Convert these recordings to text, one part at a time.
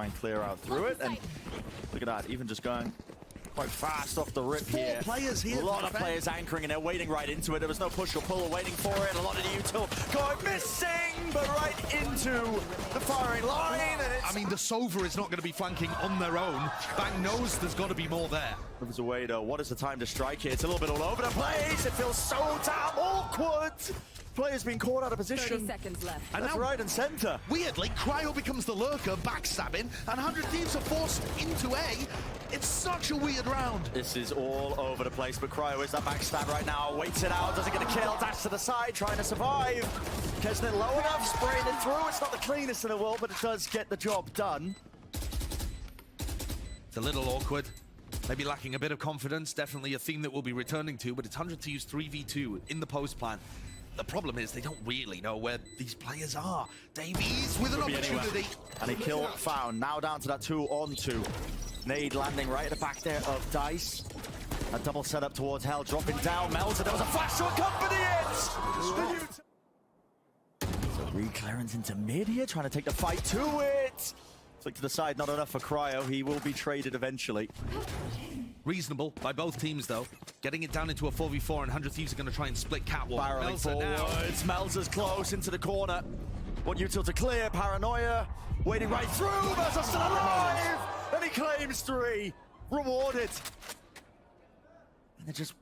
and clear out through it, and look at that, even just going quite fast off the rip here. Players here. A lot of players anchoring and they're wading right into it. There was no push or pull, waiting for it. A lot of the util going missing, but right into the firing line. And it's... I mean, the Sova is not going to be flanking on their own. Bang knows there's got to be more there. Moves away though. What is the time to strike here? It's a little bit all over the place. It feels so damn awkward. Players being caught out of position. 30 seconds left. And that's now, right and center. Weirdly, Cryo becomes the lurker, backstabbing, and 100 Thieves are forced into A. It's such a weird round. This is all over the place, but Cryo is that backstab right now. Waits it out, doesn't get a kill, dash to the side, trying to survive. keznit low enough, spraying it through. It's not the cleanest in the world, but it does get the job done. It's a little awkward. Maybe lacking a bit of confidence. Definitely a theme that we'll be returning to, but it's 100 Thieves 3v2 in the post plan. The problem is they don't really know where these players are. DaveeyS with an opportunity. And a kill found. Now down to that 2-on-2. Nade landing right at the back there of DaveeyS. A double setup towards Hell, dropping down. Melser, there was a flash to accompany it! So re-clearance into mid here, trying to take the fight to it. Flick to the side, not enough for Cryo. He will be traded eventually. Reasonable by both teams, though. Getting it down into a 4v4, and 100 Thieves are going to try and split catwalk. Barreling forwards. Melser's close into the corner. One util to clear. Paranoia wading right through. Melser's still alive! And he claims 3. Rewarded. And they just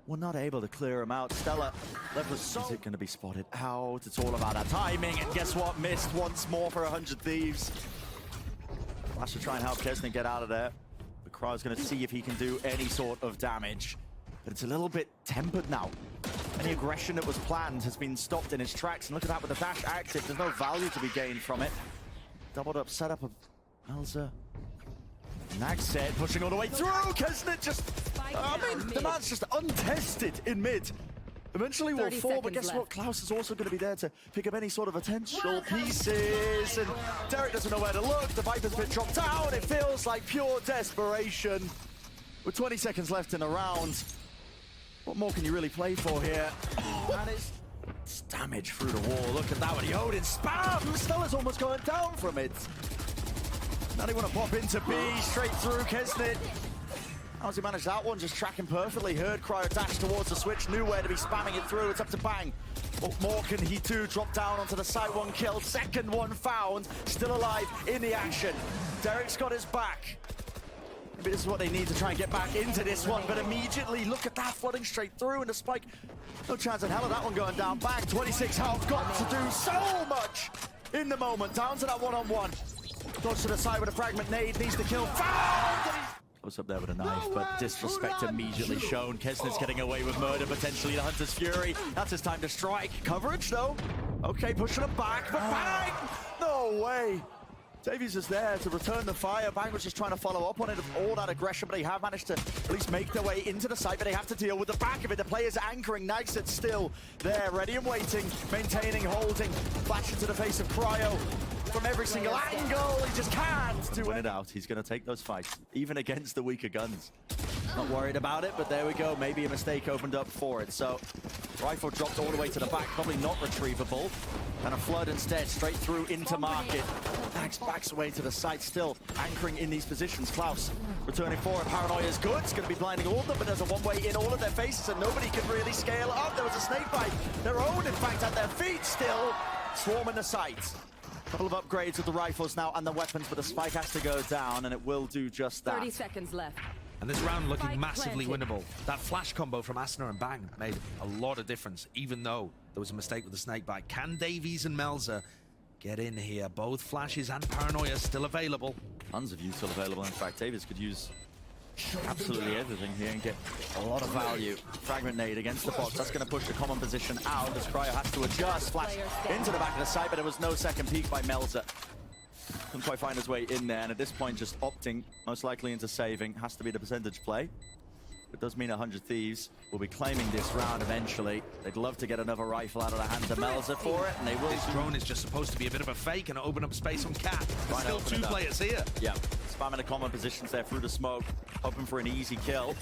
were not able to clear him out. Stella left with so... Is it going to be spotted out? It's all about that timing. And guess what? Missed once more for 100 Thieves. Flash to try and help keznit get out of there. But Cryo's going to see if he can do any sort of damage. But it's a little bit tempered now. Any aggression that was planned has been stopped in its tracks. And look at that with the dash active. There's no value to be gained from it. Doubled up setup of Melser. NagZ pushing all the way through. keznit just... I mean, the man's just untested in mid. Eventually will fall, but guess what? Klaus is also going to be there to pick up any sort of potential pieces. And Derrek doesn't know where to look. The Viper's been dropped down. It feels like pure desperation. With 20 seconds left in the round, what more can you really play for here? And it's damage through the wall. Look at that with the Odin spam. Stella's almost going down from it. Now they want to pop into B, straight through keznit. How's he managed that one? Just tracking perfectly. Heard Cryo dash towards the switch. Knew where to be spamming it through. It's up to Bang. What more can he do? Drop down onto the side. One kill. Second one found. Still alive in the action. Derrek's got his back. Maybe this is what they need to try and get back into this one. But immediately, look at that. Flooding straight through. And the spike. No chance in hell of that one going down. Bang. 26 health. Got to do so much in the moment. Down to that one-on-one. Goes to the side with a fragment nade. Needs to kill. Found! Close up there with a knife, but disrespect immediately shown. keznit's getting away with murder, potentially the Hunter's Fury. That's his time to strike. Coverage, though. Okay, pushing him back, but Bang! No way. DaveeyS is there to return the fire. Bang was just trying to follow up on it with all that aggression, but they have managed to at least make their way into the site, but they have to deal with the back of it. The players anchoring. NagZ still there, ready and waiting, maintaining, holding. Flash into the face of Cryo. From every single angle, he just can't do it out. He's going to take those fights, even against the weaker guns. Not worried about it, but there we go. Maybe a mistake opened up for it. So, rifle dropped all the way to the back, probably not retrievable. And a flood instead, straight through into market. NagZ backs away to the side, still anchoring in these positions. Klaus returning forward. Paranoia is good. It's going to be blinding all of them, but there's a one-way in all of their faces, and nobody can really scale up. There was a snake bite. Their own, in fact, at their feet still. Swarming the site. Couple of upgrades with the rifles now and the weapons, but the spike has to go down, and it will do just that. 30 seconds left. And this round looking massively winnable. That flash combo from Asuna and Bang made a lot of difference, even though there was a mistake with the snake bite. Can DaveeyS and Melser get in here? Both flashes and Paranoia still available. Tons of util available. In fact, DaveeyS could use absolutely everything here and get a lot of value. Fragment nade against the box. That's going to push the common position out as Cryo has to adjust. Flash into the back of the site, but there was no second peek by Melser. Couldn't quite find his way in there, and at this point just opting most likely into saving. Has to be the percentage play. It does mean 100 Thieves will be claiming this round eventually. They'd love to get another rifle out of the hands of Melser for it, and they will. This drone is just supposed to be a bit of a fake and open up space on Cat. There's still 2 players here. Yeah, spamming the common positions there through the smoke, hoping for an easy kill.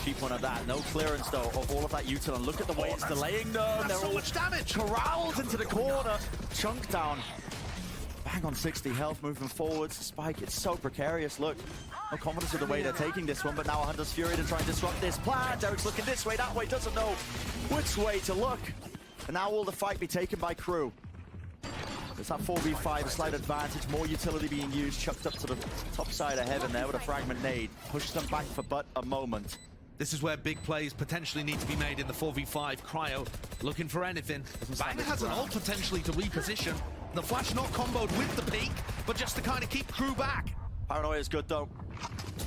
Cheap one of that. No clearance, though, of all of that util. And look at the way it's delaying, though. That's so much damage. Corralled into the corner. Chunk down. Bang on 60 health, moving forwards. Spike, it's so precarious. Look, no confidence with the way they're taking this one, but now Hunter's Fury to try and disrupt this plan. Derrek's looking this way, that way, doesn't know which way to look. And now will the fight be taken by Crew? There's that 4v5, a slight advantage, more utility being used, chucked up to the top side of heaven there with a fragment nade. Pushes them back for but a moment. This is where big plays potentially need to be made in the 4v5. Cryo looking for anything. Bang has an ult potentially to reposition. The flash not comboed with the peak, but just to kind of keep Crew back. Paranoia is good though.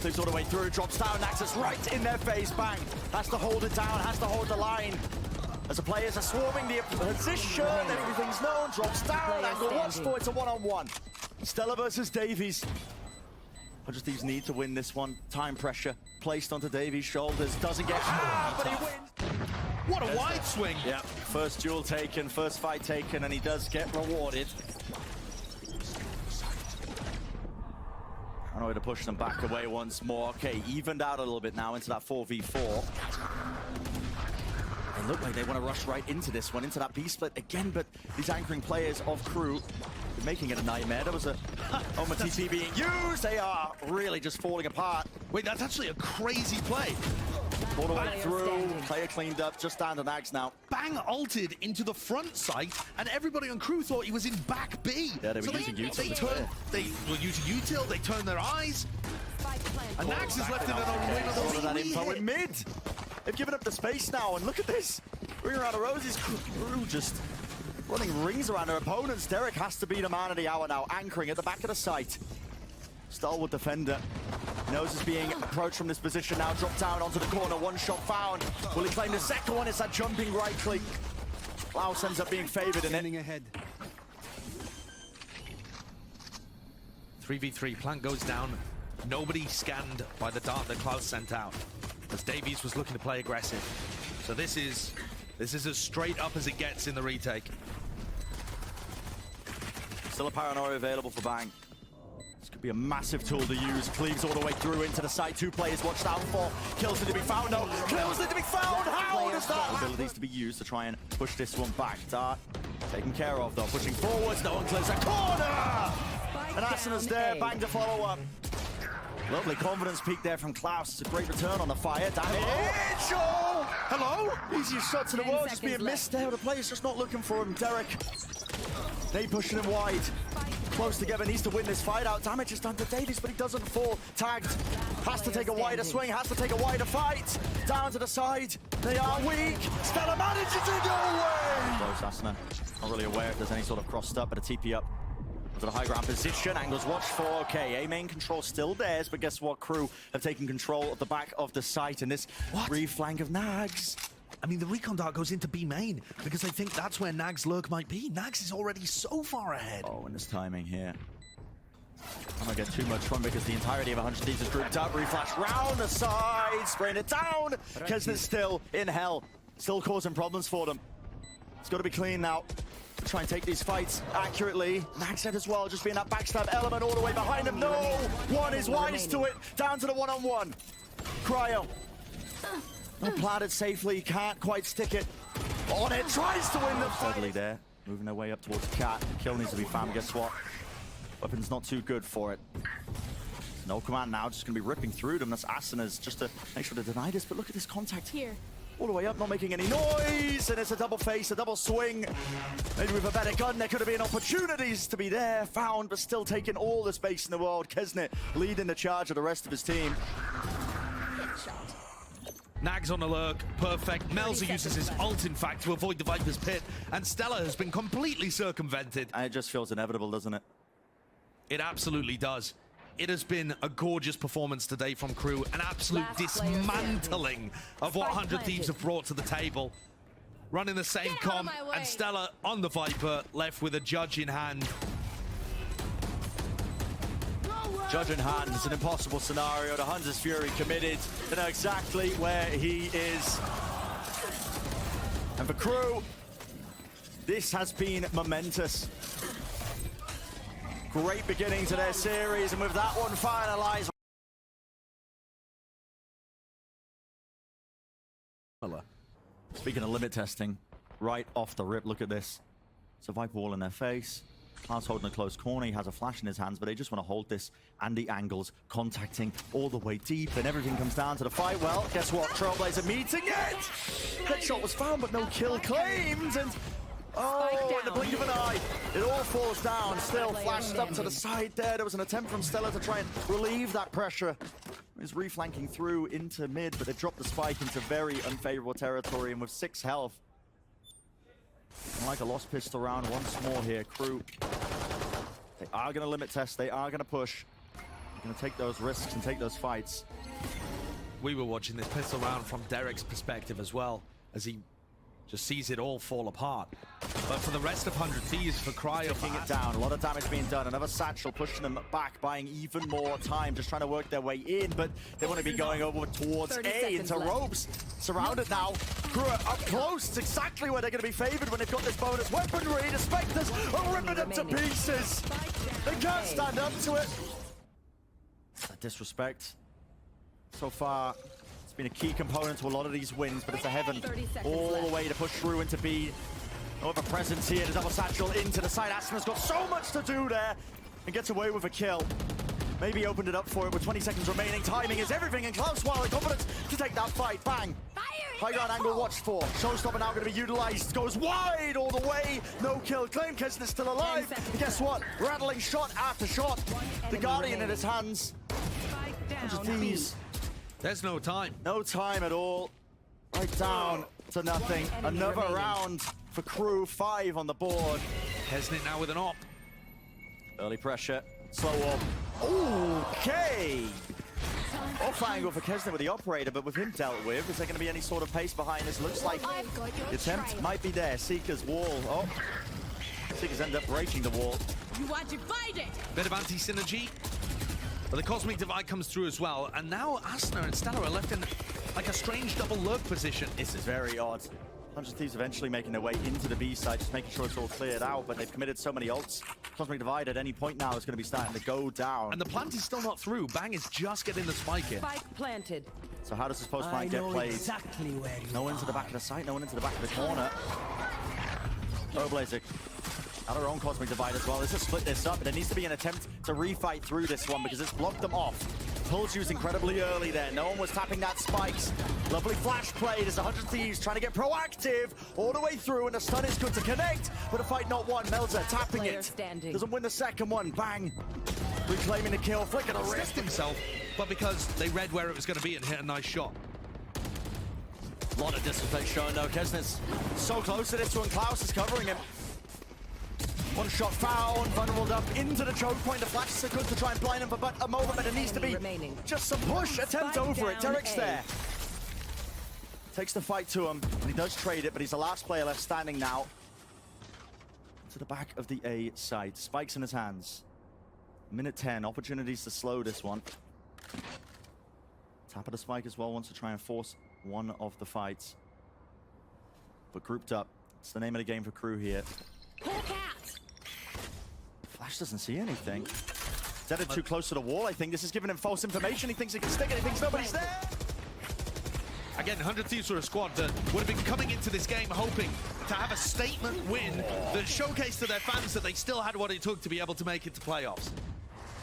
Cleaves all the way through, drops down, NagZ right in their face. Bang, has to hold it down, has to hold the line. As the players are swarming the position, everything's known, drops down, angle watch for it's a one-on-one. Stella versus DaveeyS. Thieves need to win this one. Time pressure placed onto DaveeyS' shoulders. Doesn't get but he wins. What a wide swing. Yeah, first duel taken, first fight taken, and he does get rewarded. Paranoia to push them back away once more. Okay, evened out a little bit now into that 4v4. They look like they want to rush right into this one, into that B-split again, but these anchoring players of Crew are making it a nightmare. There was a TP being used. They are really just falling apart. Wait, that's actually a crazy play. All the way through, player cleaned up, just down to NagZ now. Bang ulted into the front site, and everybody on Crew thought he was in back B. Yeah, they were using util. They were using util, they turned their eyes. And NagZ is left in an All of that unwinnable info in mid. They've given up the space now, and look at this. Ring around the roses, Crew just running rings around their opponents. Derrek has to be the man of the hour now, anchoring at the back of the site. Stalwart defender. Knows is being approached from this position now. Dropped down onto the corner. One shot found. Will he claim the second one? It's that jumping right click. Klaus ends up being favored in it. Ahead. 3v3, plant goes down. Nobody scanned by the dart that Klaus sent out, as DaveeyS was looking to play aggressive. So this is as straight up as it gets in the retake. Still a Paranoia available for Bang. This could be a massive tool to use. Cleaves all the way through into the site. Two players watched out for. Kills need to be found. No, kills need to be found. How does that? Abilities to be used to try and push this one back. Dart taken care of though. Pushing forwards. No one clears a corner. And Asuna's there. Bang to follow up. Lovely confidence peak there from Klaus. It's a great return on the fire. Damage! Oh! Hello? Easiest shots in the world just being missed there. The player's just not looking for him. Derrek. They pushing him wide. Close together, needs to win this fight out. Damage is done to DaveeyS, but he doesn't fall. Tagged. Has to take a wider swing, has to take a wider fight. Down to the side. They are weak. Stella manages to go away. Close, Asuna. Not really aware if there's any sort of crossed up, but a TP up to the high ground position. Angles watched for. Okay, A main control still theirs, but guess what? Crew have taken control of the back of the site in this re-flank of NagZ. I mean, the recon dart goes into B main, because I think that's where NagZ lurk might be. NagZ is already so far ahead. Oh, and this timing here. I'm gonna get too much fun because the entirety of 100 Thieves is grouped up. Reflash round the side, spraying it down. Keznit's still in hell, still causing problems for them. It's got to be clean now. Try and take these fights accurately. NagZ as well, just being that backstab element all the way behind him. No, one is wise to it. Down to the one-on-one. Cryo. No, planted safely, can't quite stick it. On it, tries to win the fight. Steadily there, moving their way up towards the cat. The kill needs to be found, guess what? Weapon's not too good for it. No command now, just gonna be ripping through them. That's Asuna's just to make sure to deny this, but look at this contact here. All the way up, not making any noise, and it's a double face, a double swing. Maybe with a better gun, there could have been opportunities to be there, found, but still taking all the space in the world. Keznit leading the charge of the rest of his team. NagZ on the lurk, perfect. Melser uses his ult, in fact, to avoid the Viper's pit, and Stella has been completely circumvented. And it just feels inevitable, doesn't it? It absolutely does. It has been a gorgeous performance today from Crew, an absolute dismantling of what 100 Thieves have brought to the table. Running the same comp, and Stella on the Viper, left with a judge in hand. Judge in hand, it's an impossible scenario. The Hunter's Fury committed to know exactly where he is. And for Crew, this has been momentous. Great beginning to their series, and with that one finalized. Speaking of limit testing, right off the rip, look at this. It's a Viper wall in their face. Klaus holding a close corner, he has a flash in his hands, but they just want to hold this, and the angles contacting all the way deep, and everything comes down to the fight. Well, guess what? Trailblazer meeting it! Headshot was found, but no kill claimed, and oh, in the blink of an eye, it all falls down. Still flashed up to the side there. There was an attempt from Stella to try and relieve that pressure. He's reflanking through into mid, but they dropped the spike into very unfavorable territory, and with 6 health, like a lost pistol round once more here, Crew. They are going to limit test, they are going to push. They're going to take those risks and take those fights. We were watching this pistol round from Derrek's perspective as well, as he just sees it all fall apart. But for the rest of 100 Thieves, for Cryo, taking it down, a lot of damage being done. Another satchel pushing them back, buying even more time, just trying to work their way in, but they want to be going over towards A, into ropes. Surrounded now, Crew up close. It's exactly where they're going to be favored when they've got this bonus weaponry. The Spectres are ripping them to pieces. They can't stand up to it. That disrespect so far. Been a key component to a lot of these wins, but it's a heaven all the way to push through into B. No other presence here. The double satchel into the side. Asuna's got so much to do there and gets away with a kill. Maybe opened it up for it with 20 seconds remaining. Timing is everything, and Klaus, while the confidence to take that fight. Bang! High ground angle watched for. Showstopper now going to be utilized. Goes wide all the way. No kill claim. keznit's still alive. And guess what? Rattling shot after shot. The Guardian in his hands. Thieves. There's no time. No time at all. Right down to nothing. Another round for Crew. 5 on the board. keznit now with an op. Early pressure. Slow up. Okay. Off angle for keznit with the operator, but with him dealt with, is there going to be any sort of pace behind this? Looks like the attempt might be there. Seeker's wall. Oh. Seekers end up breaking the wall. You are divided. Bit of anti-synergy. But the Cosmic Divide comes through as well, and now Asuna and Stella are left in like a strange double lurk position. This is very odd. 100 Thieves eventually making their way into the B side, just making sure it's all cleared out, but they've committed so many ults. Cosmic Divide at any point now is going to be starting to go down. And the plant is still not through. Bang is just getting the spike in. Spike planted. So how does this post plant get played? Exactly where No one into the back of the site, no one into the back of the corner. Trailblazer. Out our own Cosmic Divide as well. Let's just split this up. There needs to be an attempt to refight through this one because it's blocked them off. Pulls used incredibly early there. No one was tapping that spikes. Lovely flash play. There's 100 Thieves trying to get proactive all the way through, and the stun is good to connect, but a fight not won. Melser tapping it. Doesn't win the second one. Bang. Reclaiming the kill. Flick of the wrist. Himself, but because they read where it was going to be and hit a nice shot. A lot of disrespect shown though. keznit's so close to this one. Klaus is covering him. One shot found, vulnerable up into the choke point. The flash is good to try and blind him for but a moment, but it needs to be just some push. Attempt over it. Derrek's there. Takes the fight to him, and he does trade it, but he's the last player left standing now. To the back of the A side. Spikes in his hands. Minute 10. Opportunities to slow this one. Tap of the spike as well. Wants to try and force one of the fights. But grouped up. It's the name of the game for Crew here. Flash doesn't see anything. Headed too close to the wall, I think. This is giving him false information. He thinks he can stick it. He thinks nobody's there. Again, 100 Thieves were a squad that would have been coming into this game hoping to have a statement win that showcased to their fans that they still had what it took to be able to make it to playoffs.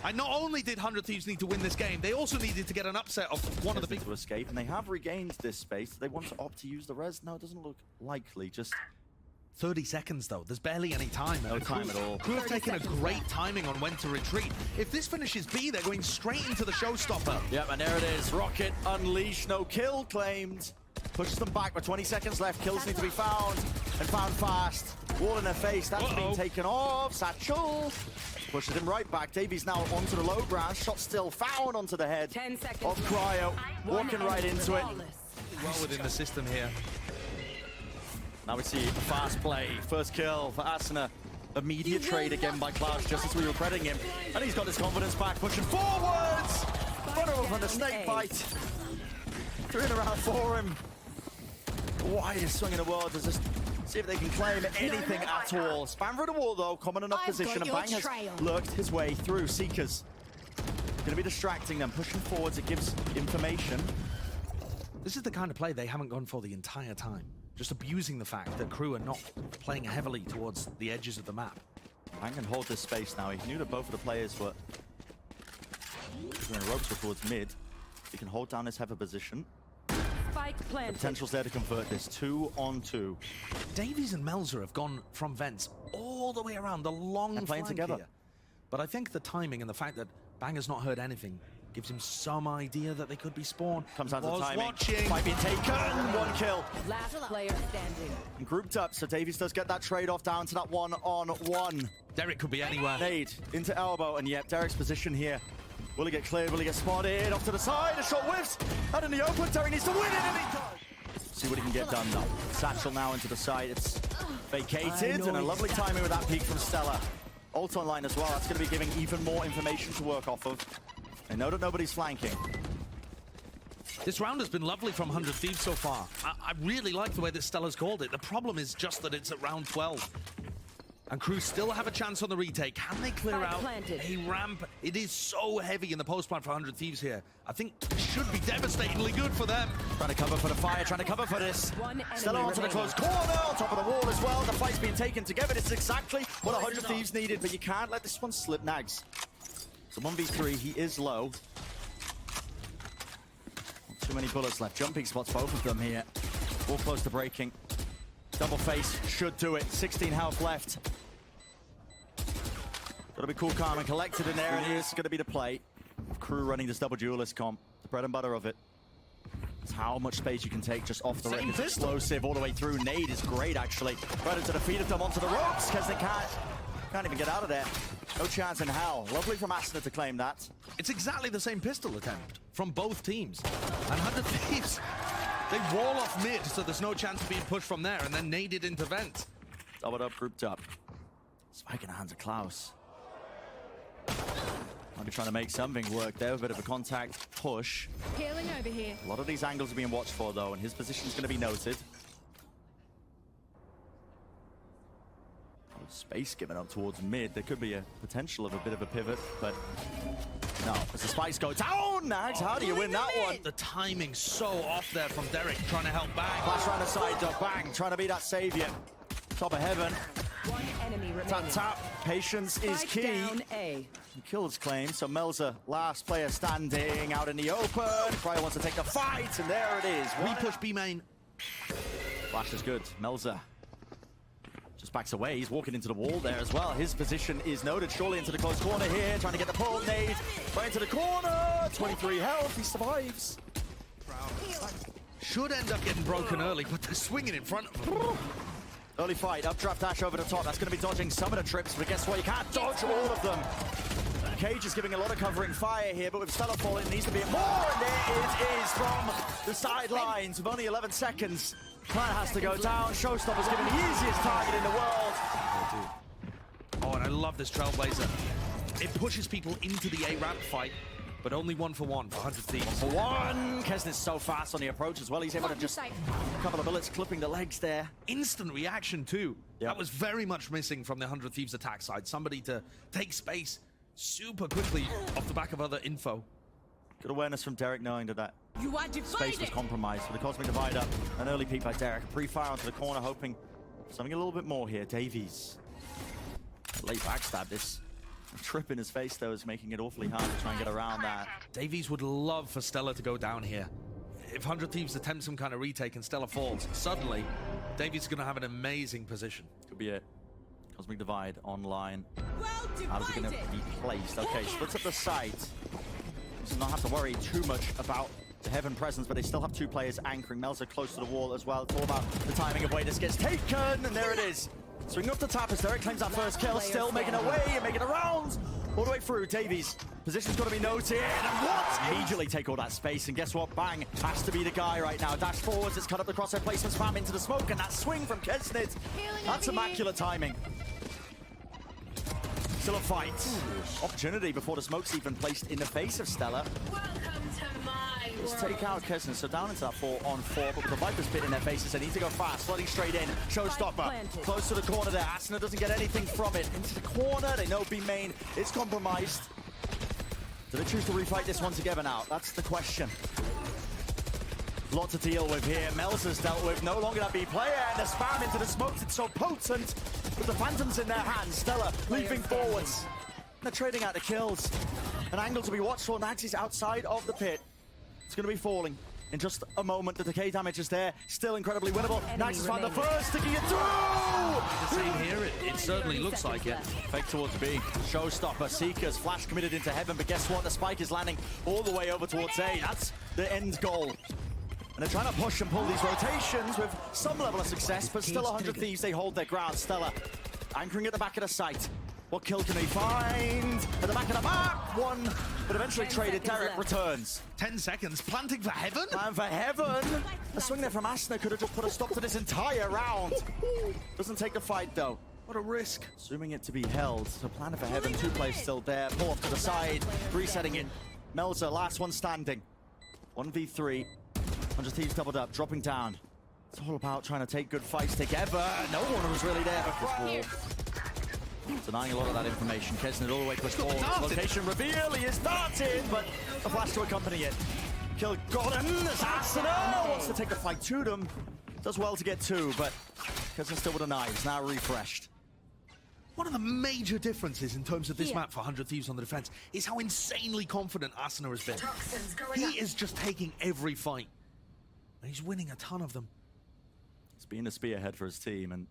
And not only did 100 Thieves need to win this game, they also needed to get an upset of one of the big... to escape, and they have regained this space. They want to opt to use the res. No, it doesn't look likely. Just 30 seconds, though. There's barely any time. No time at all. Crew have taken a great timing on when to retreat. If this finishes B, they're going straight into the showstopper. Yep, and there it is. Rocket unleashed. No kill claimed. Pushes them back with 20 seconds left. Kills need to be found, and found fast. Wall in their face. That's been taken off. Satchel pushes him right back. DaveeyS now onto the low ground. Shot still found onto the head 10 seconds of Cryo. Walking right into it. Well within the system here. Now we see a fast play. First kill for Asuna. Immediate trade again by Klaus, just as we were crediting him. And he's got his confidence back, pushing forwards! Vulnerable from the snake bite. Turning around for him. Widest swing in the world to just see if they can claim anything at all. Spam through the wall though, common enough position, and Bang has lurked his way through. Seekers gonna be distracting them, pushing forwards. It gives information. This is the kind of play they haven't gone for the entire time. Just abusing the fact that Crew are not playing heavily towards the edges of the map. Bang can hold this space now. He knew that both of the players were doing ropes towards mid. He can hold down his heaven position. Spike The planted. potential's there to convert this 2-on-2. DaveeyS and Melser have gone from vents all the way around the long And playing flank together. here. But I think the timing and the fact that Bang has not heard anything gives him some idea that they could be spawned. Comes down to Was timing. watching. Might be taken. 1 kill. Last player standing. And grouped up, so DaveeyS does get that trade-off down to that 1-on-1. Derrek could be anywhere. Nade into elbow, and yep, Derrek's position here. Will he get cleared? Will he get spotted? Off to the side, a shot whiffs. Out in the open, Derrek needs to win it, and he does. See what he can get done, though. Satchel now into the side. It's vacated, and a lovely timing with that peek from Stella. Ult online as well. That's going to be giving even more information to work off of. They know that nobody's flanking. This round has been lovely from 100 Thieves so far. I really like the way that Stella's called it. The problem is just that it's at round 12. And crew still have a chance on the retake. Can they clear Spike out planted. a ramp? It is so heavy in the post plan for 100 Thieves here. I think it should be devastatingly good for them. Trying to cover for the fire, trying to cover for this. One enemy Stella onto the remaining. close corner, on top of the wall as well. The fight's being taken together. This is exactly what 100 Thieves needed, but you can't let this one slip, NagZ. So 1v3, he is low. Not too many bullets left. Jumping spots, both of them here. All close to breaking. Double face should do it. 16 health left. Gotta be cool, calm, and collected in there, and here's gonna be the play. Crew running this double duelist comp. The bread and butter of it. It's how much space you can take just off the rip. It's explosive all the way through. Nade is great, actually. Right into the feet of them, onto the ropes. keznit can't even get out of there. No chance in hell. Lovely from Asuna to claim that. It's exactly the same pistol attempt from both teams. And 100 Thieves, they wall off mid, so there's no chance of being pushed from there, and then naded into vent. Doubled up, grouped up. Spike in the hands of Klaus. Might be trying to make something work there. A bit of a contact push. Healing over here. A lot of these angles are being watched for, though, and his position is going to be noted. Space given up towards mid. There could be a potential of a bit of a pivot, but no. As the spikes go down, NagZ, how do you win that one? The timing's so off there from Derrek trying to help back. Flash around the side, though. Bang, trying to be that savior. Top of heaven. One enemy remaining. Tap, tap. Patience is Spike key. down A. He kills claim, so Melser, last player standing out in the open. Cryo wants to take the fight, and there it is. We push B main. Flash is good. Melser just backs away. He's walking into the wall there as well. His position is noted. Surely into the close corner here, trying to get the pull. Nade right into the corner. 23 health. He survives. Should end up getting broken early, but they're swinging in front of them. Early fight, updraft dash over the top. That's going to be dodging some of the trips, but guess what? You can't dodge all of them. Cage is giving a lot of covering fire here, but with Stella falling, it needs to be more, and there it is from the sidelines with only 11 seconds. Plan has to go down. Showstopper's giving the easiest target in the world. Oh, and I love this Trailblazer. It pushes people into the A-ramp fight, but only 1 for 1 for 100 Thieves. For one, keznit's so fast on the approach as well. He's able to just a couple of bullets clipping the legs there. Instant reaction too. Yep. That was very much missing from the 100 Thieves attack side. Somebody to take space super quickly off the back of other info. Good awareness from Derrek, knowing that that You are space was divided. compromised. For the Cosmic Divider, an early peek by Derrek. Pre-fire onto the corner, hoping for something a little bit more here. DaveeyS. Late backstab. This trip in his face, though, is making it awfully hard to try and get around that. DaveeyS would love for Stella to go down here. If 100 Thieves attempt some kind of retake and Stella falls, suddenly DaveeyS is going to have an amazing position. Could be it. Cosmic Divide online. Well How is it going to divided. be placed? Okay, splits up the site. Does not have to worry too much about the heaven presence, but they still have 2 players anchoring. Melser close to the wall as well. It's all about the timing of where this gets taken, and there it is. Swing up the tap as Derrek claims that first kill, still making her way and making it around all the way through. DaveeyS position's got to be noted, and what? Immediately take all that space, and guess what? Bang has to be the guy right now. Dash forwards, it's cut up the crosshair placement, spam into the smoke, and that swing from keznit. That's immaculate timing. Still a fight. Opportunity before the smoke's even placed in the face of Stella. Welcome to my Let's take out keznit, so down into that 4-on-4, but with the Viper's bit in their faces, they need to go fast, flooding straight in. Showstopper, planted. close to the corner there. Asuna doesn't get anything from it. Into the corner, they know B main is compromised. Do they choose to refight this one together now? That's the question. Lot to deal with here. Melser's dealt with, no longer that B player, and the spam into the smokes, it's so potent. with the Phantoms in their hands. Stella leaping forwards. They're trading out the kills. An angle to be watched for. NagZ is outside of the pit. It's going to be falling in just a moment. The decay damage is there. Still incredibly winnable. NagZ has found the first, sticking it through! The same here, it certainly looks like it. Fake towards B. Showstopper. Seekers. Flash committed into heaven, but guess what? The spike is landing all the way over towards A. That's the end goal. And they're trying to push and pull these rotations with some level of success, but still 100 Thieves, they hold their ground. Stella anchoring at the back of the site. What kill can they find? At the back of the map, one, but eventually traded. Derrek returns. 10 seconds, planting for heaven? And for heaven! A swing there from Asuna could have just put a stop to this entire round. Doesn't take the fight though. What a risk. Assuming it to be held. So planning for heaven, 2 players still there. Pull off to the side, resetting it. Melser, last one standing. 1v3. 100 Thieves doubled up, dropping down. It's all about trying to take good fights together. No one was really there for this wall. Denying a lot of that information. Keznit all the way pushed forward. Location reveal, he is darted, but a flash to accompany it. Kill Gordon, Asuna wants to take the fight to them. Does well to get 2, but Keznit still with the knives, now refreshed. One of the major differences in terms of this map for 100 Thieves on the defense is how insanely confident Asuna has been. He is just taking every fight. And he's winning a ton of them. He's being a spearhead for his team, and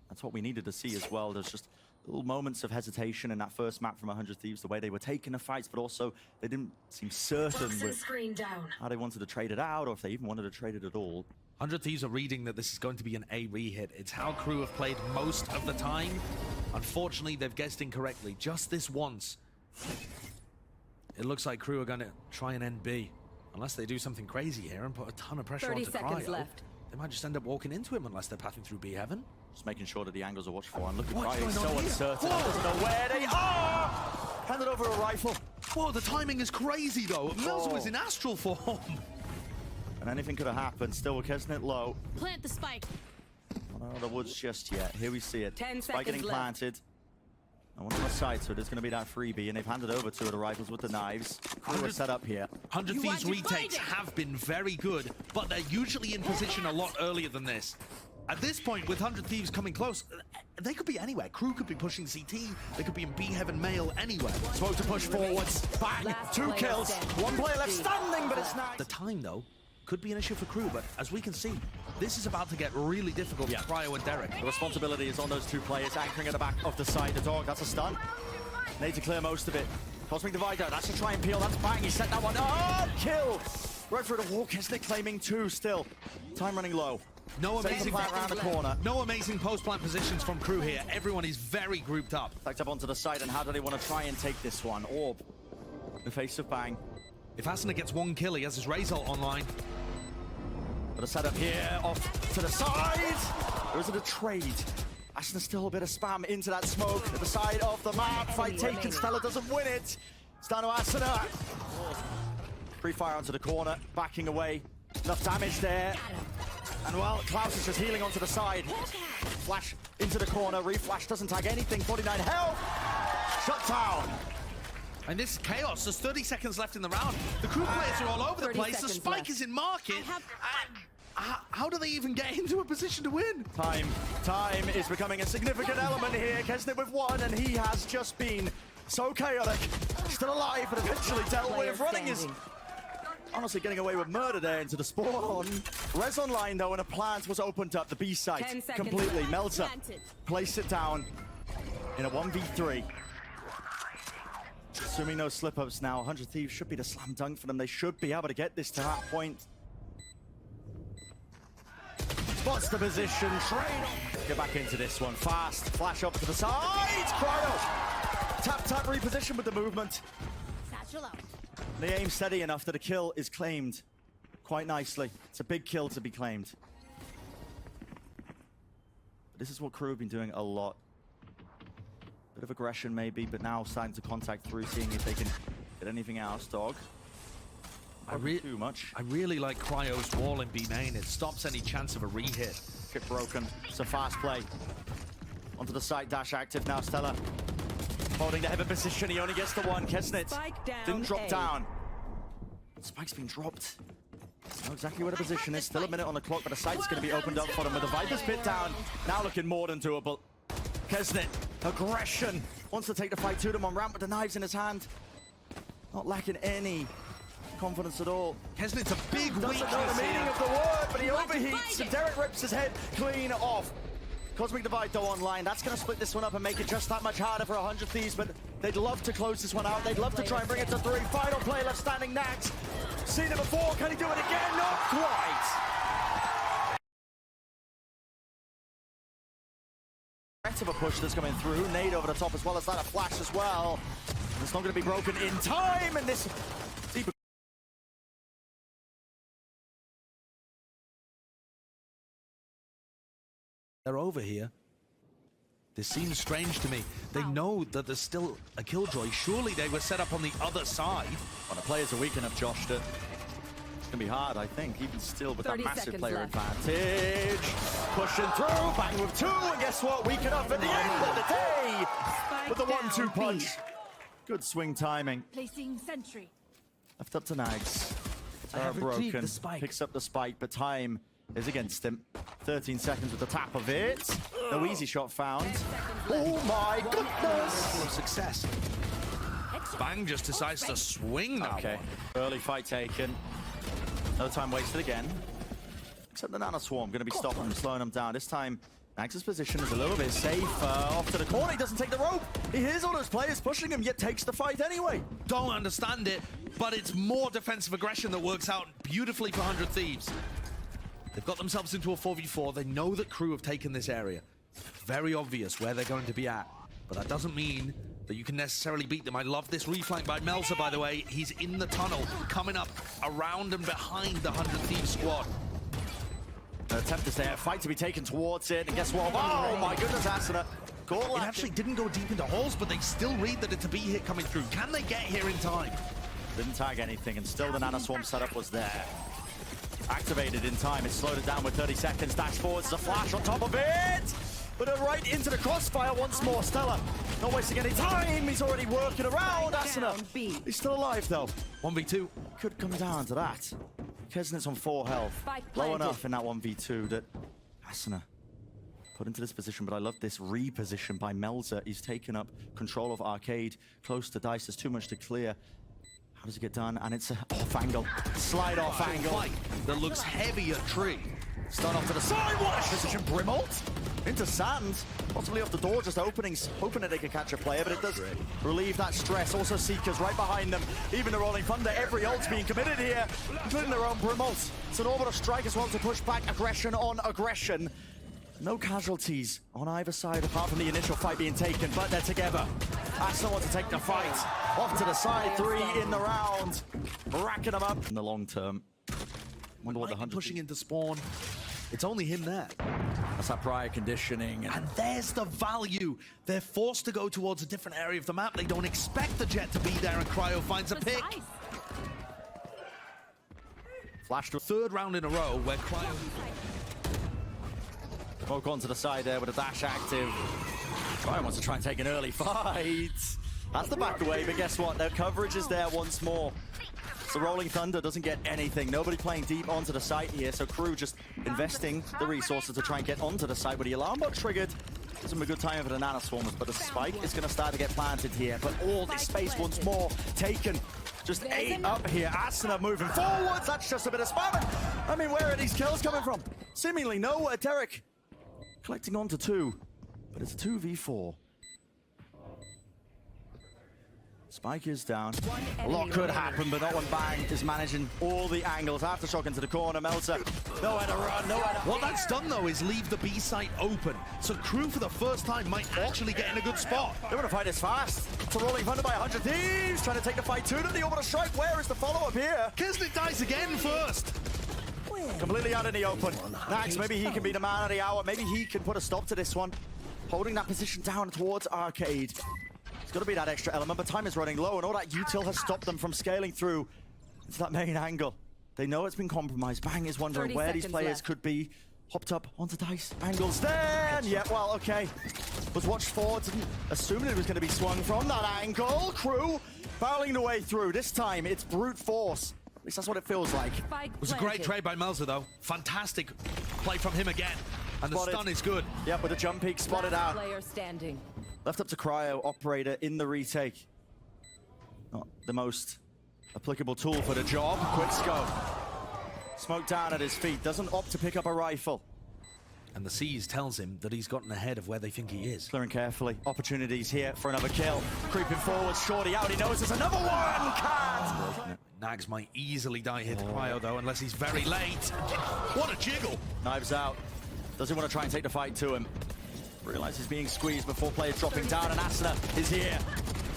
that's what we needed to see as well. There's just little moments of hesitation in that first map from 100 Thieves, the way they were taking the fights, but also they didn't seem certain with how they wanted to trade it out, or if they even wanted to trade it at all. 100 Thieves are reading that this is going to be an A re-hit. It's how Crew have played most of the time. Unfortunately, they've guessed incorrectly. Just this once. It looks like Crew are going to try and end B. Unless they do something crazy here and put a ton of pressure onto 30 seconds Cryo. left. They might just end up walking into him unless they're pathing through B heaven. Just making sure that the angles are watched for. And look at What's Cryo, he's going so on here? uncertain. Whoa! Doesn't know where they are! Handed over a rifle. Whoa, the timing is crazy though. Melser was in astral form. And anything could have happened. Still with Keznit low. Plant the spike. Not out of the woods just yet. Here we see it. 10 Spike getting seconds left. planted. And one on the side, so there's going to be that freebie, and they've handed over 2 of the rifles with the knives. Crew are set up here. 100 Thieves retakes have been very good, but they're usually in position a lot earlier than this. At this point, with 100 Thieves coming close, they could be anywhere. Crew could be pushing CT, they could be in B heaven male, anywhere. Smoke to push forwards. Bang! Last 2 player kills. standing. 1 player left standing, but it's nice. The time, though, could be an issue for Crew, but as we can see, this is about to get really difficult for Cryo and Derrek. The responsibility is on those 2 players, anchoring at the back of the side. The dog, that's a stun. Need to clear most of it. Cosmic Divider, that's a try and peel. That's bang, he set that one. Oh, kill! Right through the wall, Keznit claiming 2 still. Time running low. No amazing plant around the corner. No amazing post-plant positions from Crew here. Everyone is very grouped up. Backed up onto the side, and how do they want to try and take this one? Orb. In the face of bang. If Asuna gets 1 kill, he has his Razor online. But a setup here, off to the side. Or is it a trade? Asuna still a bit of spam into that smoke at the side of the map. Fight taken, Stella doesn't win it. It's down to Asuna. Free fire onto the corner, backing away. Enough damage there. And well, Klaus is just healing onto the side. Flash into the corner, reflash doesn't tag anything. 49 health. Shut down. And this is chaos. There's 30 seconds left in the round. The Crew players are all over the 30 place. The seconds spike left. is in market. How do they even get into a position to win? Time is becoming a significant element here. Keznit with 1, and he has just been so chaotic. Still alive, but eventually dealt with. Running is honestly getting away with murder there into the spawn. Res online though, and a plant was opened up. The B site 10 seconds completely. left. Melser Planted. placed it down in a 1v3. Assuming no slip-ups now, 100 Thieves should be the slam dunk for them. They should be able to get this to that point. Spots the position, trade. Get back into this one, fast. Flash up to the side, Cryo. Tap, reposition with the movement. They aim steady enough that a kill is claimed quite nicely. It's a big kill to be claimed. But this is what Crew have been doing a lot. Bit of aggression maybe, but now starting to contact through, seeing if they can get anything else. Dog. Too much. I really like Cryo's wall in B main. It stops any chance of a re-hit. Get broken. It's a fast play. Onto the side, dash active now. Stella holding the heaven position. He only gets the 1. Keznit Spike down didn't drop A. down. Spike's been dropped. Know exactly where the position is. Still a minute on the clock, but the site's going to be opened up for them with the Viper's pit down. Now looking more than doable. keznit, aggression. Wants to take the fight to them on ramp with the knives in his hand. Not lacking any confidence at all. keznit's a big Doesn't weakness know the meaning here. of the word, but he overheats and Derrek rips his head clean off. Cosmic Divide though online, that's going to split this one up and make it just that much harder for 100 Thieves, but they'd love to close this one out. They'd love to try and bring it to 3. Final play left standing, NagZ. Seen it before, can he do it again? Not quite. Threat of a push that's coming through. Nade over the top as well as that, a flash as well. It's not going to be broken in time, and this deep. They're over here. This seems strange to me. They know that there's still a killjoy. Surely they were set up on the other side. Well, the players are weak enough, Josh, that it's going to be hard, I think, even still with that 30 massive seconds player left. advantage. Pushing through, bang with 2, and guess what? Weak enough at the end of the day with the 1-2 punch. Good swing timing. Placing sentry. Left up to NagZ. I have retrieved Broken. the spike. Picks up the spike, but time is against him. 13 seconds with the tap of it. No easy shot found. Oh my goodness! Level of success. Bang just decides to swing that Okay, one. early fight taken. No time wasted again. Except the Nano Swarm going to be stopping him, slowing him down. This time, NagZ's position is a little bit safer. Off to the corner, he doesn't take the rope. He hears all those players pushing him, yet takes the fight anyway. Don't understand it, but it's more defensive aggression that works out beautifully for 100 Thieves. They've got themselves into a 4v4. They know that Crew have taken this area. Very obvious where they're going to be at, but that doesn't mean that you can necessarily beat them. I love this reflank by Melser, by the way. He's in the tunnel, coming up around and behind the 100 Thieves squad. An attempt is there, fight to be taken towards it, and guess what? Oh my goodness, Asuna. It actually didn't go deep into holes, but they still read that it's a B hit coming through. Can they get here in time? Didn't tag anything, and still the Nano Swarm setup was there. Activated in time, it slowed it down with 30 seconds. Dash forwards, a flash on top of it! But right into the crossfire once more. Stella, not wasting any time. He's already working around Asuna. He's still alive though. 1v2. Could come down to that. keznit's on 4 health. Low enough in that 1v2 that Asuna put into this position, but I love this reposition by Melser. He's taken up control of Arcade, close to DaveeyS. There's too much to clear. How does it get done? And it's a off angle. Slide off angle. Fight that looks heavy at tree. Start off to the side. What a position. Brimalt into sand. Possibly off the door, just openings. Hoping that they can catch a player, but it does relieve that stress. Also Seekers right behind them. Even the Rolling Thunder. Every ult's being committed here, including their own Brimalt. It's an orbital strike as well to push back. Aggression on aggression. No casualties on either side apart from the initial fight being taken, but they're together. Asuna wants to take the fight. Off to the side, 3 in the round. Racking them up in the long term. Wonder what the 100 pushing into spawn. It's only him there. That's that prior conditioning. And there's the value. They're forced to go towards a different area of the map. They don't expect the jet to be there, and Cryo finds a pick. Flash to 3rd round in a row where Cryo... Poke onto the side there with a dash active. Cryo wants to try and take an early fight. That's the back away, but guess what? Their coverage is there once more. So Rolling Thunder doesn't get anything. Nobody playing deep onto the site here, so Crew just investing the resources to try and get onto the site. With the alarm bot triggered, it's a good time for the Nano Swarmers, but the spike is going to start to get planted here. But all this space once more taken. Just 8 up here. Asuna moving forwards. That's just a bit of spamming. I mean, where are these kills coming from? Seemingly nowhere. Derrek collecting on to 2, but it's a 2v4. Spike is down. A lot could happen, but that one Bang is managing all the angles. Aftershock into the corner. Melser, nowhere to run, nowhere to... What that's done, though, is leave the B site open. So Crew, for the first time, might actually get in a good spot. They want to fight this fast. It's a Rolling Thunder by 100 Thieves. Trying to take the fight to them. The orbital strike. Where is the follow-up here? keznit dies again first. Completely out in the open. NagZ, maybe he can be the man of the hour. Maybe he can put a stop to this one. Holding that position down towards Arcade. It's got to be that extra element, but time is running low, and all that util has stopped them from scaling through into that main angle. They know it's been compromised. Bang is wondering where these players could be. Hopped up onto DaveeyS. Angles there, and yeah, well, okay. Was watched forward, didn't assume it was going to be swung from that angle. Crew barreling the way through. This time, it's brute force. At least that's what it feels like. It was a great trade by Melser, though. Fantastic play from him again. And the Spotted. stun is good. Yeah, but the jump peak spotted Last out. player standing. Left up to Cryo, operator in the retake. Not the most applicable tool for the job. Quick scope. Smoke down at his feet. Doesn't opt to pick up a rifle. And the Seas tells him that he's gotten ahead of where they think he is. Clearing carefully. Opportunities here for another kill. Creeping forward, Shorty out. He knows there's another one. Can't. NagZ might easily die here to Cryo though, unless he's very late. What a jiggle! Knives out. Does he want to try and take the fight to him? Realize he's being squeezed before players dropping down, and Asuna is here.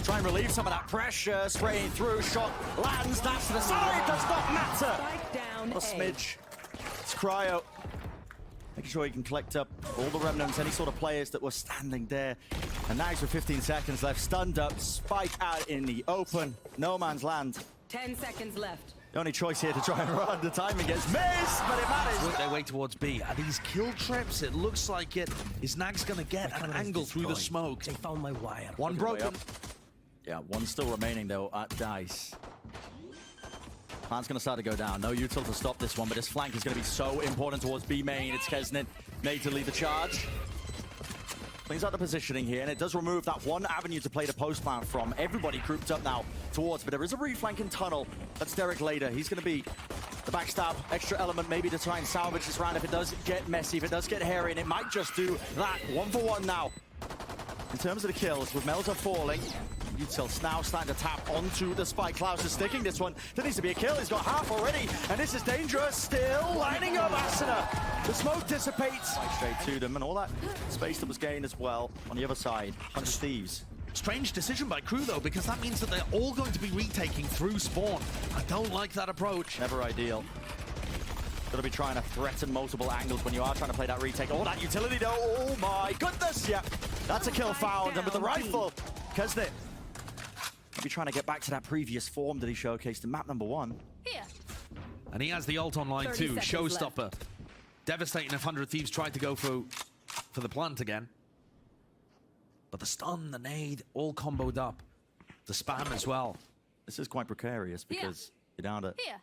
Try and relieve some of that pressure. Spraying through. Shot lands. That's to the side. Does not matter. Spike down A A. smidge. It's Cryo. Making sure he can collect up all the remnants, any sort of players that were standing there. And NagZ with 15 seconds left, stunned up, spike out in the open, no man's land. 10 seconds left. The only choice here to try and run. The timing gets missed, but it matters. Work their way towards B. Are these kill trips? It looks like it. Is NagZ gonna get an angle through the smoke? They found my wire. One broken. Yeah, one still remaining though at DaveeyS. Plan's going to start to go down. No util to stop this one, but this flank is going to be so important towards B main. It's keznit. Nedir to lead the charge. Cleans out the positioning here, and it does remove that one avenue to play the post plant from. Everybody grouped up now towards, but there is a reflanking tunnel. That's Derrek later. He's going to be the backstab, extra element maybe to try and salvage this round if it does get messy, if it does get hairy, and it might just do that. 1 for 1 now. In terms of the kills, with Melser falling, util now starting to tap onto the spike. Klaus is sticking this one. There needs to be a kill. He's got half already, and this is dangerous. Still lining up Asuna. The smoke dissipates. Right straight to them, and all that space that was gained as well on the other side. 100 Thieves. Strange decision by Crew though, because that means that they're all going to be retaking through spawn. I don't like that approach. Never ideal. Gotta be trying to threaten multiple angles when you are trying to play that retake. Oh, that utility though. Oh my goodness. Yeah, that's a kill found, and with the rifle, keznit be trying to get back to that previous form that he showcased in map number 1. Here. And he has the ult online 30 too, seconds showstopper. Devastating if 100 Thieves tried to go for the plant again. But the stun, the nade, all comboed up. The spam as well. This is quite precarious because you're down to Here.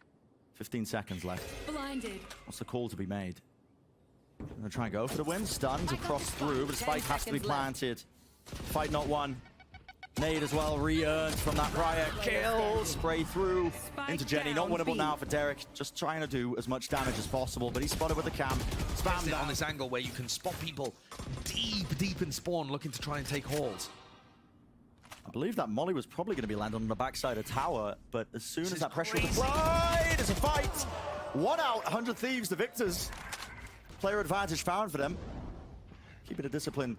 15 seconds left. Blinded. What's the call to be made? I'm gonna try and go for the win. Stunned across through, but the spike has to be planted. Fight not won. Nade as well, re-earned from that prior kill. Spray through into Jenny. Not winnable now for Derrek. Just trying to do as much damage as possible, but he's spotted with the cam. Spam On this angle where you can spot people deep in spawn looking to try and take halls. I believe that Molly was probably going to be landing on the backside of tower, but as soon as is that pressure crazy. was applied, there's a fight. 1 out, 100 Thieves, the victors. Player advantage found for them. Keeping the discipline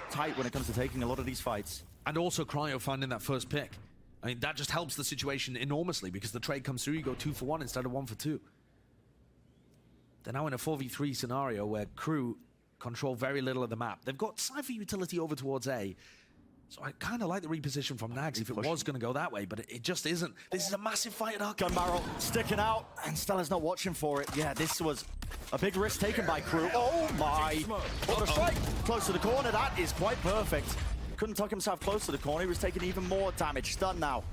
tight when it comes to taking a lot of these fights. And also Cryo finding that first pick. I mean, that just helps the situation enormously because the trade comes through, you go 2 for 1 instead of 1 for 2. They're now in a 4v3 scenario where Crew control very little of the map. They've got Cypher utility over towards A. So I kind of like the reposition from NagZ if it was going to go that way, but it just isn't. This is a massive fight at our Gun barrel sticking out, and Stella's not watching for it. Yeah, this was a big risk taken by Crew. Oh my! What a strike! Close to the corner, that is quite perfect. Couldn't tuck himself close to the corner, he was taking even more damage. Stun now.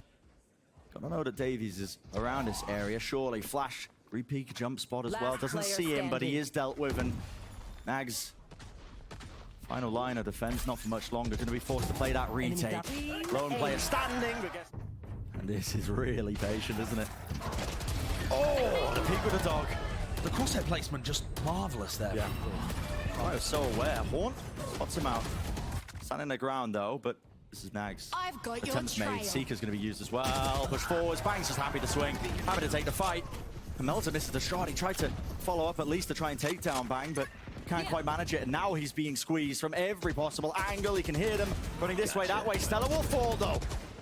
Gotta know that DaveeyS is around this area, surely. Flash, re-peek, jump spot as well. Doesn't see him, but he is dealt with, and NagZ, final line of defense, not for much longer. Gonna be forced to play that retake. Lone player standing, but guess... And this is really patient, isn't it? Oh, the peek with the dog. The crosshair placement just marvelous there. Yeah. I was so aware. Horn spots him out. Standing their ground though, but this is NagZ. I've got your Attempts trail. made. Seeker's going to be used as well. Push forwards. Bang's just happy to swing. Happy to take the fight. And Melser misses the shot. He tried to follow up at least to try and take down Bang, but can't quite manage it. And now he's being squeezed from every possible angle. He can hear them running this way, that way. Stella will fall though.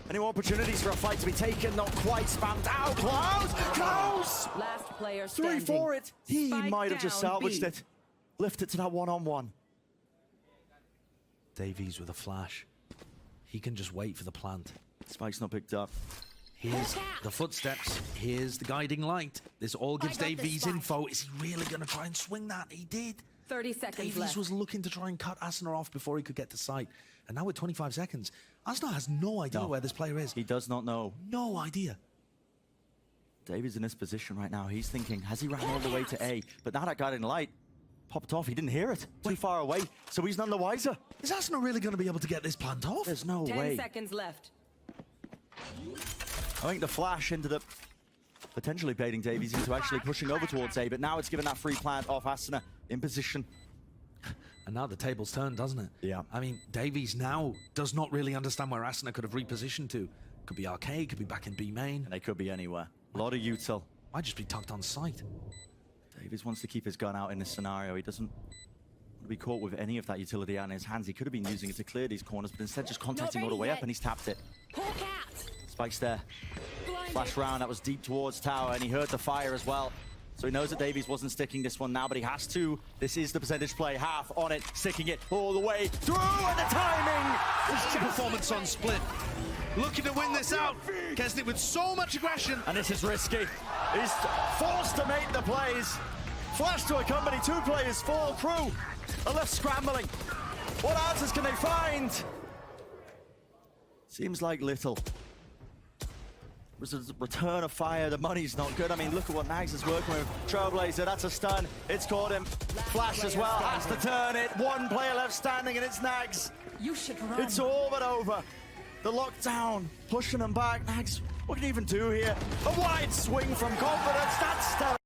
Any more opportunities for a fight to be taken? Not quite spammed out. Klaus! Klaus! Last player 3 standing. for it. He Spike might have just down salvaged B. it. Lift it to that one-on-one. DaveeyS with a flash. He can just wait for the plant. Spike's not picked up. Here's the footsteps. Here's the guiding light. This all gives I got this DaveeyS spike. info. Is he really going to try and swing that? He did. 30 seconds DaveeyS left. was looking to try and cut Asuna off before he could get to sight. And now with 25 seconds, Asuna has no idea where this player is. He does not know. No idea. DaveeyS in this position right now. He's thinking, has he ran all the way to A? But now that guiding light popped off. He didn't hear it. Too far away, so he's none the wiser. Is Asuna really going to be able to get this plant off? There's no 10 way. seconds left. I think the flash into the potentially baiting DaveeyS into actually pushing over towards A, but now it's given that free plant off Asuna in position. And now the table's turned, doesn't it? Yeah. I mean, DaveeyS now does not really understand where Asuna could have repositioned to. Could be arcade, could be back in B main. And they could be anywhere. A lot of util. Might just be tucked on site. DaveeyS wants to keep his gun out in this scenario. He doesn't want to be caught with any of that utility out in his hands. He could have been using it to clear these corners, but instead just contacting all the way up, and he's tapped it. Spikes there. Flash round, that was deep towards tower, and he heard the fire as well. So he knows that DaveeyS wasn't sticking this one now, but he has to. This is the percentage play. Half on it, sticking it all the way through, and the timing is Just performance on split. Looking to win this out. Keznit with so much aggression. And this is risky. He's forced to make the plays. Flash to accompany 2 players, 4 crew are left scrambling. What answers can they find? Seems like little. Was a return of fire, the money's not good. I mean, look at what NagZ is working with. Trailblazer, that's a stun. It's caught him. Flash as well, has to turn it. 1 player left standing, and it's NagZ. You should run. It's all but over. The lockdown, pushing them back. NagZ, what can he even do here? A wide swing from confidence, that's stellar.